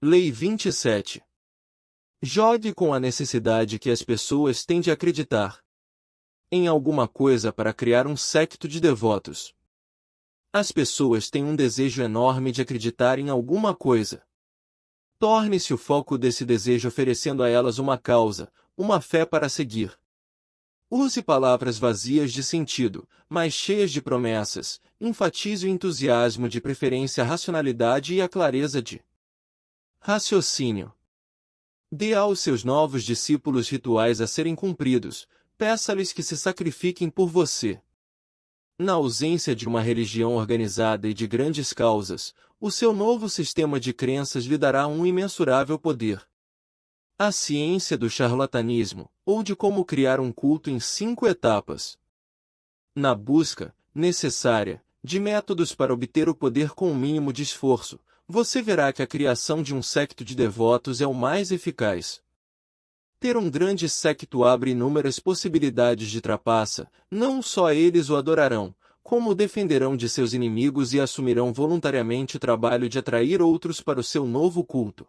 Lei 27. Jogue com a necessidade que as pessoas têm de acreditar em alguma coisa para criar um séquito de devotos. As pessoas têm um desejo enorme de acreditar em alguma coisa. Torne-se o foco desse desejo oferecendo a elas uma causa, uma fé para seguir. Use palavras vazias de sentido, mas cheias de promessas. Enfatize o entusiasmo, de preferência a racionalidade e a clareza de raciocínio. Dê aos seus novos discípulos rituais a serem cumpridos. Peça-lhes que se sacrifiquem por você. Na ausência de uma religião organizada e de grandes causas, o seu novo sistema de crenças lhe dará um imensurável poder. A ciência do charlatanismo, ou de como criar um culto em 5 etapas. Na busca, necessária, de métodos para obter o poder com o mínimo de esforço, você verá que a criação de um séquito de devotos é o mais eficaz. Ter um grande séquito abre inúmeras possibilidades de trapaça. Não só eles o adorarão, como o defenderão de seus inimigos e assumirão voluntariamente o trabalho de atrair outros para o seu novo culto.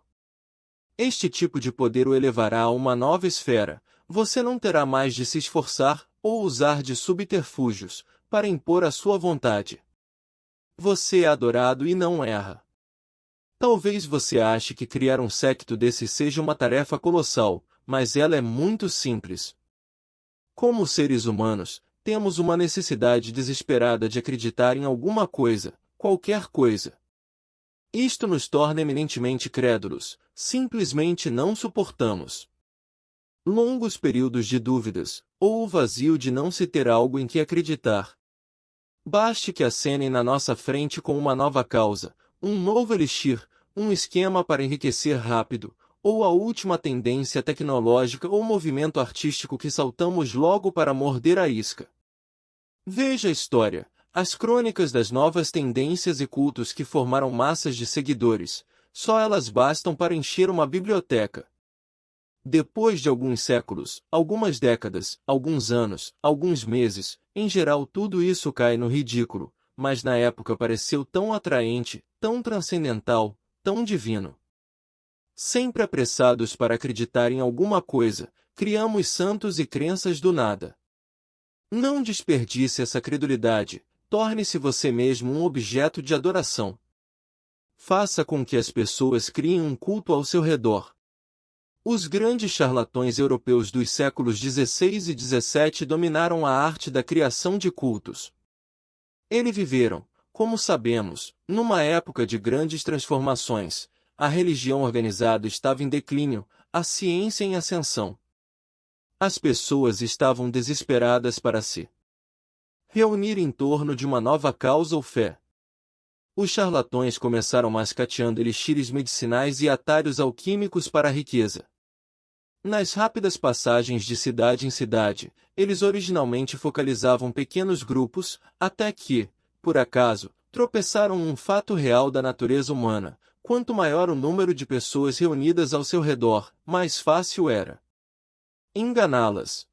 Este tipo de poder o elevará a uma nova esfera. Você não terá mais de se esforçar, ou usar de subterfúgios, para impor a sua vontade. Você é adorado e não erra. Talvez você ache que criar um séquito desse seja uma tarefa colossal, mas ela é muito simples. Como seres humanos, temos uma necessidade desesperada de acreditar em alguma coisa, qualquer coisa. Isto nos torna eminentemente crédulos, simplesmente não suportamos longos períodos de dúvidas, ou o vazio de não se ter algo em que acreditar. Baste que acenem na nossa frente com uma nova causa, um novo elixir, um esquema para enriquecer rápido, ou a última tendência tecnológica ou movimento artístico que saltamos logo para morder a isca. Veja a história, as crônicas das novas tendências e cultos que formaram massas de seguidores, só elas bastam para encher uma biblioteca. Depois de alguns séculos, algumas décadas, alguns anos, alguns meses, em geral tudo isso cai no ridículo, mas na época pareceu tão atraente, tão transcendental, tão divino. Sempre apressados para acreditar em alguma coisa, criamos santos e crenças do nada. Não desperdice essa credulidade, torne-se você mesmo um objeto de adoração. Faça com que as pessoas criem um culto ao seu redor. Os grandes charlatões europeus dos séculos XVI e XVII dominaram a arte da criação de cultos. Eles viveram, como sabemos, numa época de grandes transformações. A religião organizada estava em declínio, a ciência em ascensão. As pessoas estavam desesperadas para se reunir em torno de uma nova causa ou fé. Os charlatões começaram mascateando elixires medicinais e atalhos alquímicos para a riqueza. Nas rápidas passagens de cidade em cidade, eles originalmente focalizavam pequenos grupos, até que, por acaso, tropeçaram num fato real da natureza humana. Quanto maior o número de pessoas reunidas ao seu redor, mais fácil era enganá-las.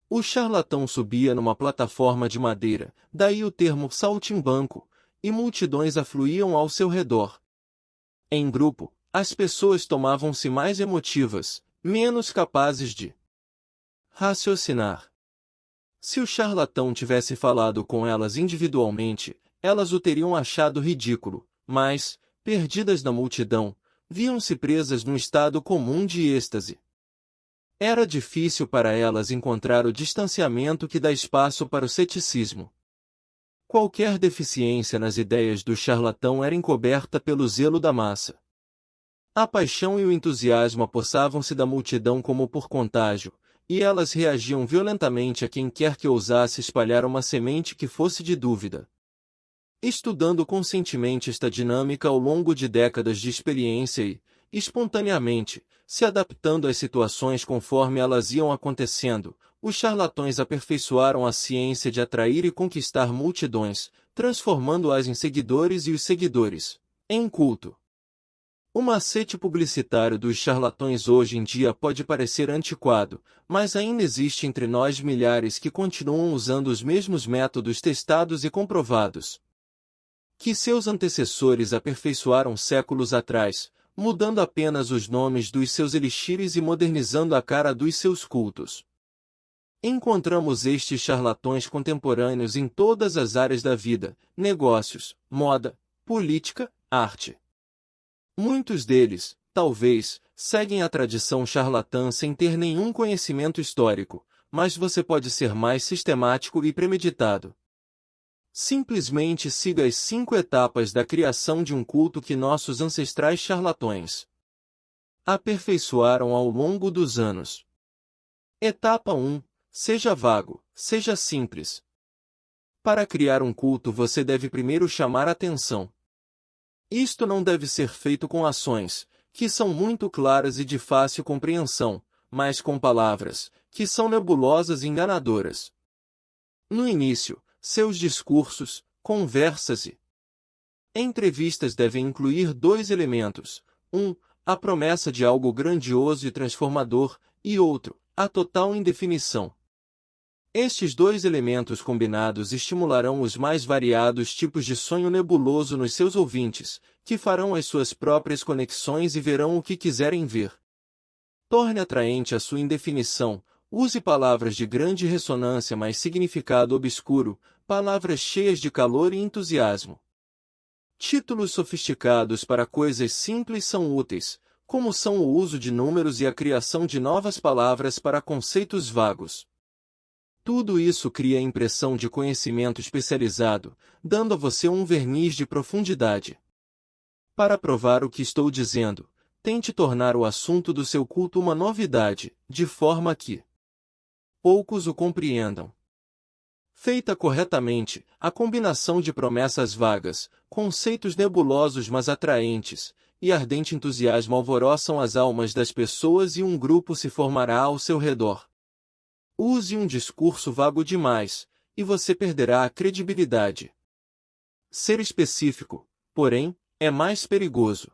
O charlatão subia numa plataforma de madeira, daí o termo saltimbanco, e multidões afluíam ao seu redor. Em grupo, as pessoas tomavam-se mais emotivas, menos capazes de raciocinar. Se o charlatão tivesse falado com elas individualmente, elas o teriam achado ridículo, mas, perdidas na multidão, viam-se presas num estado comum de êxtase. Era difícil para elas encontrar o distanciamento que dá espaço para o ceticismo. Qualquer deficiência nas ideias do charlatão era encoberta pelo zelo da massa. A paixão e o entusiasmo apossavam-se da multidão como por contágio, e elas reagiam violentamente a quem quer que ousasse espalhar uma semente que fosse de dúvida. Estudando conscientemente esta dinâmica ao longo de décadas de experiência e, espontaneamente, se adaptando às situações conforme elas iam acontecendo, os charlatões aperfeiçoaram a ciência de atrair e conquistar multidões, transformando-as em seguidores e os seguidores em culto. O macete publicitário dos charlatões hoje em dia pode parecer antiquado, mas ainda existe entre nós milhares que continuam usando os mesmos métodos testados e comprovados que seus antecessores aperfeiçoaram séculos atrás. mudando apenas os nomes dos seus elixires e modernizando a cara dos seus cultos. Encontramos estes charlatões contemporâneos em todas as áreas da vida: negócios, moda, política, arte. Muitos deles, talvez, seguem a tradição charlatã sem ter nenhum conhecimento histórico, mas você pode ser mais sistemático e premeditado. Simplesmente siga as 5 etapas da criação de um culto que nossos ancestrais charlatões aperfeiçoaram ao longo dos anos. Etapa 1. Seja vago, seja simples. Para criar um culto você deve primeiro chamar atenção. Isto não deve ser feito com ações, que são muito claras e de fácil compreensão, mas com palavras, que são nebulosas e enganadoras. No início, seus discursos, conversas e entrevistas devem incluir 2 elementos: a promessa de algo grandioso e transformador, e outro, a total indefinição. Estes 2 elementos combinados estimularão os mais variados tipos de sonho nebuloso nos seus ouvintes, que farão as suas próprias conexões e verão o que quiserem ver. Torne atraente a sua indefinição, use palavras de grande ressonância mas significado obscuro, palavras cheias de calor e entusiasmo. Títulos sofisticados para coisas simples são úteis, como são o uso de números e a criação de novas palavras para conceitos vagos. Tudo isso cria a impressão de conhecimento especializado, dando a você um verniz de profundidade. Para provar o que estou dizendo, tente tornar o assunto do seu culto uma novidade, de forma que poucos o compreendam. Feita corretamente, a combinação de promessas vagas, conceitos nebulosos mas atraentes, e ardente entusiasmo alvoroçam as almas das pessoas e um grupo se formará ao seu redor. Use um discurso vago demais, e você perderá a credibilidade. Ser específico, porém, é mais perigoso.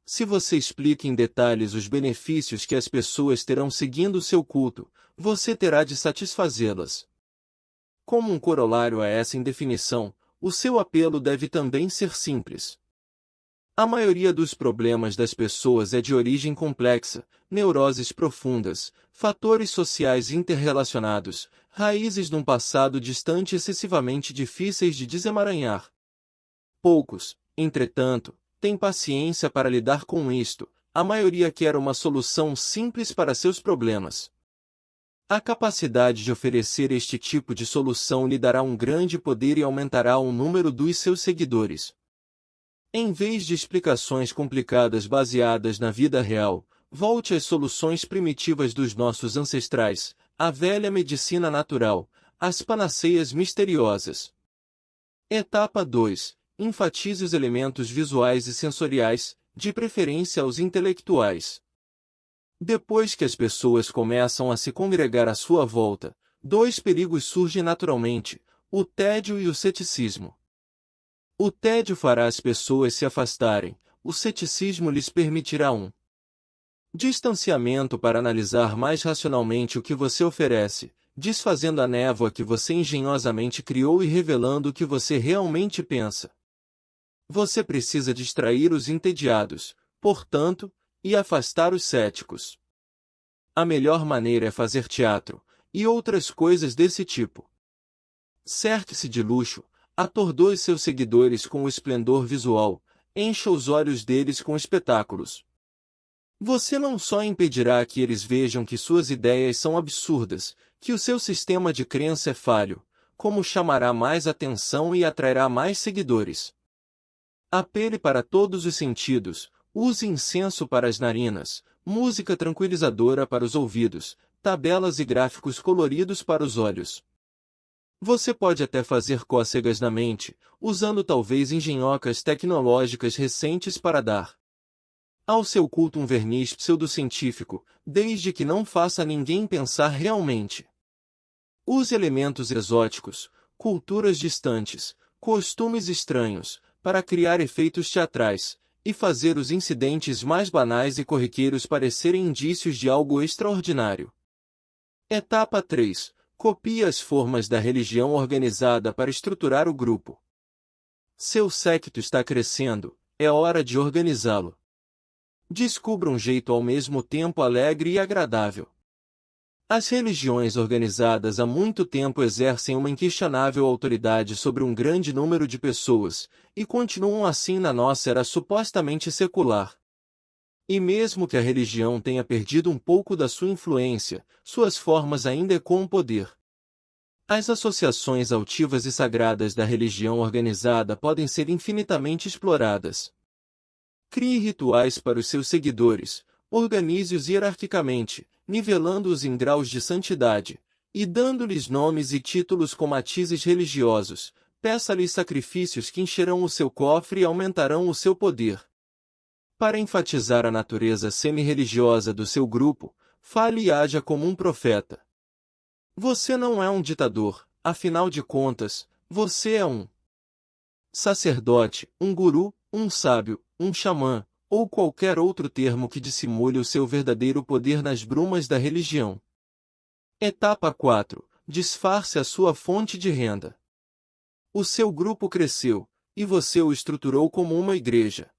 Se você explica em detalhes os benefícios que as pessoas terão seguindo seu culto, você terá de satisfazê-las. Como um corolário a essa indefinição, o seu apelo deve também ser simples. A maioria dos problemas das pessoas é de origem complexa, neuroses profundas, fatores sociais interrelacionados, raízes num passado distante excessivamente difíceis de desemaranhar. Poucos, entretanto, têm paciência para lidar com isto, a maioria quer uma solução simples para seus problemas. A capacidade de oferecer este tipo de solução lhe dará um grande poder e aumentará o número dos seus seguidores. Em vez de explicações complicadas baseadas na vida real, volte às soluções primitivas dos nossos ancestrais, à velha medicina natural, às panaceias misteriosas. Etapa 2. Enfatize os elementos visuais e sensoriais, de preferência aos intelectuais. Depois que as pessoas começam a se congregar à sua volta, 2 perigos surgem naturalmente: o tédio e o ceticismo. O tédio fará as pessoas se afastarem, o ceticismo lhes permitirá um distanciamento para analisar mais racionalmente o que você oferece, desfazendo a névoa que você engenhosamente criou e revelando o que você realmente pensa. Você precisa distrair os entediados, portanto, e afastar os céticos. A melhor maneira é fazer teatro, e outras coisas desse tipo. Cerque-se de luxo, atordoe seus seguidores com o esplendor visual, encha os olhos deles com espetáculos. Você não só impedirá que eles vejam que suas ideias são absurdas, que o seu sistema de crença é falho, como chamará mais atenção e atrairá mais seguidores. Apele para todos os sentidos, use incenso para as narinas, música tranquilizadora para os ouvidos, tabelas e gráficos coloridos para os olhos. Você pode até fazer cócegas na mente, usando talvez engenhocas tecnológicas recentes para dar ao seu culto um verniz pseudocientífico, desde que não faça ninguém pensar realmente. Use elementos exóticos, culturas distantes, costumes estranhos, para criar efeitos teatrais, e fazer os incidentes mais banais e corriqueiros parecerem indícios de algo extraordinário. Etapa 3. Copie as formas da religião organizada para estruturar o grupo. Seu séquito está crescendo, é hora de organizá-lo. Descubra um jeito ao mesmo tempo alegre e agradável. As religiões organizadas há muito tempo exercem uma inquestionável autoridade sobre um grande número de pessoas, e continuam assim na nossa era supostamente secular. E mesmo que a religião tenha perdido um pouco da sua influência, suas formas ainda ecoam poder. As associações altivas e sagradas da religião organizada podem ser infinitamente exploradas. Crie rituais para os seus seguidores, organize-os hierarquicamente, nivelando-os em graus de santidade, e dando-lhes nomes e títulos com matizes religiosos. Peça-lhes sacrifícios que encherão o seu cofre e aumentarão o seu poder. Para enfatizar a natureza semi-religiosa do seu grupo, fale e haja como um profeta. Você não é um ditador, afinal de contas, você é um sacerdote, um guru, um sábio, um xamã, ou qualquer outro termo que dissimule o seu verdadeiro poder nas brumas da religião. Etapa 4. Disfarce a sua fonte de renda. O seu grupo cresceu, e você o estruturou como uma igreja.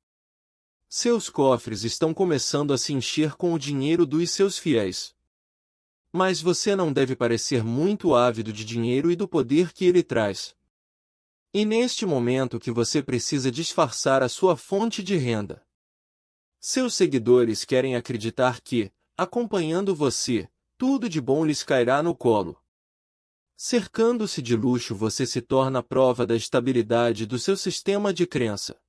Seus cofres estão começando a se encher com o dinheiro dos seus fiéis. Mas você não deve parecer muito ávido de dinheiro e do poder que ele traz. E neste momento que você precisa disfarçar a sua fonte de renda. Seus seguidores querem acreditar que, acompanhando você, tudo de bom lhes cairá no colo. Cercando-se de luxo, você se torna a prova da estabilidade do seu sistema de crença.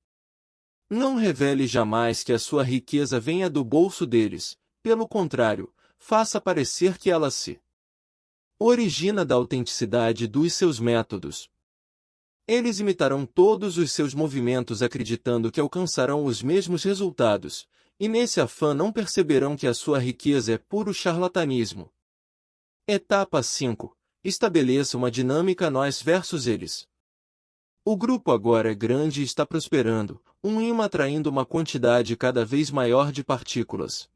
Não revele jamais que a sua riqueza venha do bolso deles, pelo contrário, faça parecer que ela se origina da autenticidade dos seus métodos. Eles imitarão todos os seus movimentos acreditando que alcançarão os mesmos resultados, e nesse afã não perceberão que a sua riqueza é puro charlatanismo. Etapa 5. Estabeleça uma dinâmica nós versus eles. O grupo agora é grande e está prosperando, um ímã atraindo uma quantidade cada vez maior de partículas.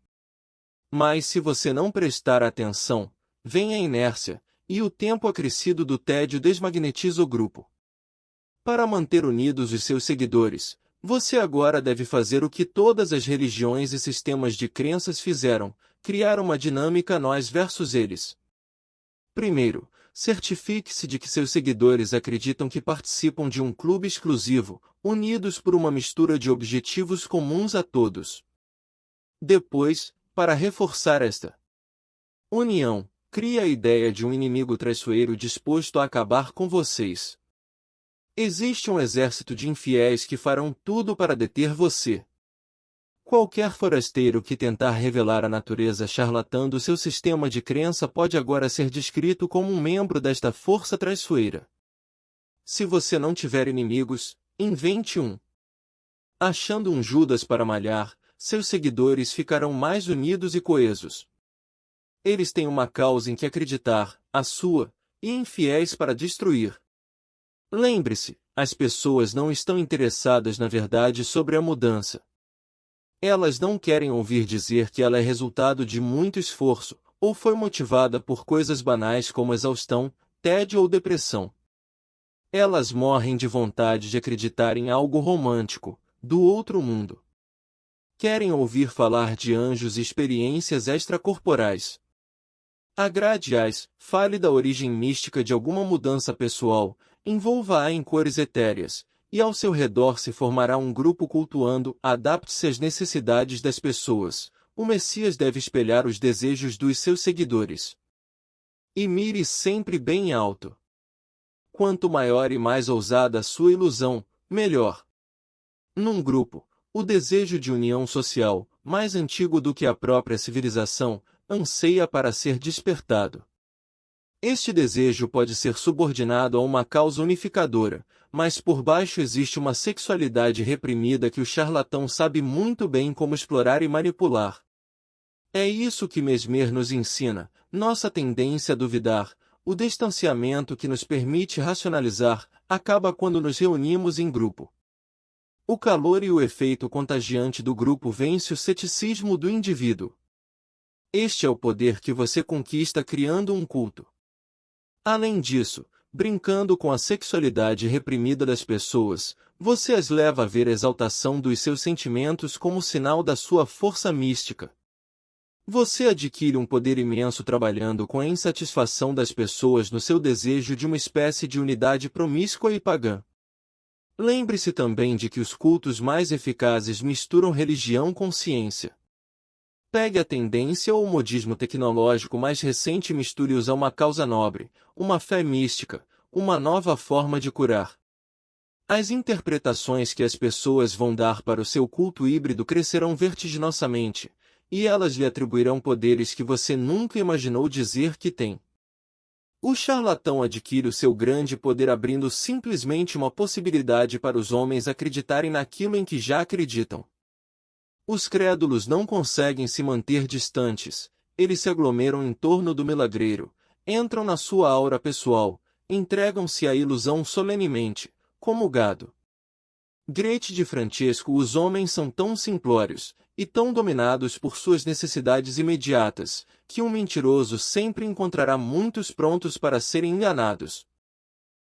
Mas se você não prestar atenção, vem a inércia, e o tempo acrescido do tédio desmagnetiza o grupo. Para manter unidos os seus seguidores, você agora deve fazer o que todas as religiões e sistemas de crenças fizeram, criar uma dinâmica nós versus eles. Primeiro, certifique-se de que seus seguidores acreditam que participam de um clube exclusivo, unidos por uma mistura de objetivos comuns a todos. Depois, para reforçar esta união, crie a ideia de um inimigo traiçoeiro disposto a acabar com vocês. Existe um exército de infiéis que farão tudo para deter você. Qualquer forasteiro que tentar revelar a natureza charlatã do seu sistema de crença pode agora ser descrito como um membro desta força traiçoeira. Se você não tiver inimigos, invente um. Achando um Judas para malhar, seus seguidores ficarão mais unidos e coesos. Eles têm uma causa em que acreditar, a sua, e infiéis para destruir. Lembre-se, as pessoas não estão interessadas na verdade sobre a mudança. Elas não querem ouvir dizer que ela é resultado de muito esforço, ou foi motivada por coisas banais como exaustão, tédio ou depressão. Elas morrem de vontade de acreditar em algo romântico, do outro mundo. Querem ouvir falar de anjos e experiências extracorporais. Agrade-as, fale da origem mística de alguma mudança pessoal, envolva-a em cores etéreas, e ao seu redor se formará um grupo cultuando, adapte-se às necessidades das pessoas. O Messias deve espelhar os desejos dos seus seguidores. E mire sempre bem alto. Quanto maior e mais ousada a sua ilusão, melhor. Num grupo, o desejo de união social, mais antigo do que a própria civilização, anseia para ser despertado. Este desejo pode ser subordinado a uma causa unificadora, mas por baixo existe uma sexualidade reprimida que o charlatão sabe muito bem como explorar e manipular. É isso que Mesmer nos ensina, nossa tendência a duvidar, o distanciamento que nos permite racionalizar, acaba quando nos reunimos em grupo. O calor e o efeito contagiante do grupo vence o ceticismo do indivíduo. Este é o poder que você conquista criando um culto. Além disso, Brincando com a sexualidade reprimida das pessoas, você as leva a ver a exaltação dos seus sentimentos como sinal da sua força mística. Você adquire um poder imenso trabalhando com a insatisfação das pessoas no seu desejo de uma espécie de unidade promíscua e pagã. Lembre-se também de que os cultos mais eficazes misturam religião com ciência. Pegue a tendência ou o modismo tecnológico mais recente e misture-os a uma causa nobre, uma fé mística, uma nova forma de curar. As interpretações que as pessoas vão dar para o seu culto híbrido crescerão vertiginosamente, e elas lhe atribuirão poderes que você nunca imaginou dizer que tem. O charlatão adquire o seu grande poder abrindo simplesmente uma possibilidade para os homens acreditarem naquilo em que já acreditam. Os crédulos não conseguem se manter distantes, eles se aglomeram em torno do milagreiro, entram na sua aura pessoal, entregam-se à ilusão solenemente, como gado. Grete de Francesco. Os homens são tão simplórios, e tão dominados por suas necessidades imediatas, que um mentiroso sempre encontrará muitos prontos para serem enganados.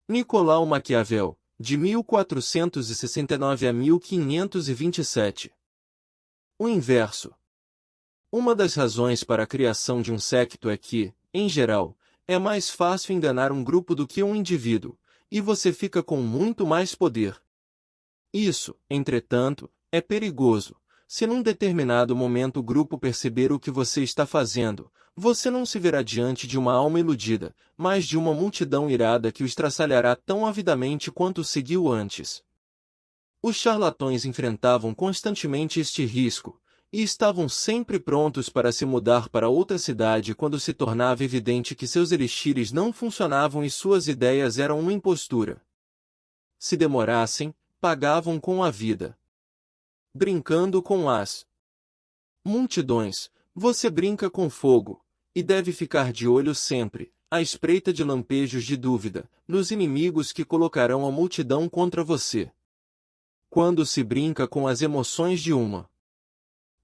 Nicolau Maquiavel, de 1469 a 1527. O inverso. Uma das razões para a criação de um séquito é que, em geral, é mais fácil enganar um grupo do que um indivíduo, e você fica com muito mais poder. Isso, entretanto, é perigoso. Se num determinado momento o grupo perceber o que você está fazendo, você não se verá diante de uma alma iludida, mas de uma multidão irada que o estraçalhará tão avidamente quanto o seguiu antes. Os charlatões enfrentavam constantemente este risco, e estavam sempre prontos para se mudar para outra cidade quando se tornava evidente que seus elixires não funcionavam e suas ideias eram uma impostura. Se demorassem, pagavam com a vida. Brincando com as multidões, você brinca com fogo, e deve ficar de olho sempre, à espreita de lampejos de dúvida, nos inimigos que colocarão a multidão contra você. Quando se brinca com as emoções de uma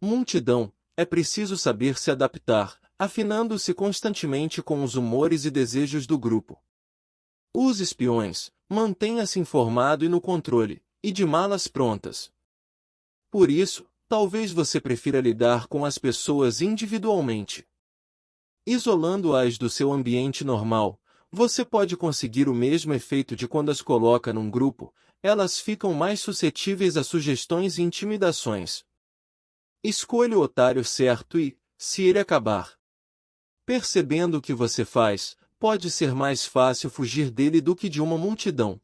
multidão, é preciso saber se adaptar, afinando-se constantemente com os humores e desejos do grupo. Os espiões, mantenha-se informado e no controle, e de malas prontas. Por isso, talvez você prefira lidar com as pessoas individualmente. Isolando-as do seu ambiente normal, você pode conseguir o mesmo efeito de quando as coloca num grupo, elas ficam mais suscetíveis a sugestões e intimidações. Escolha o otário certo e, se ele acabar percebendo o que você faz, pode ser mais fácil fugir dele do que de uma multidão.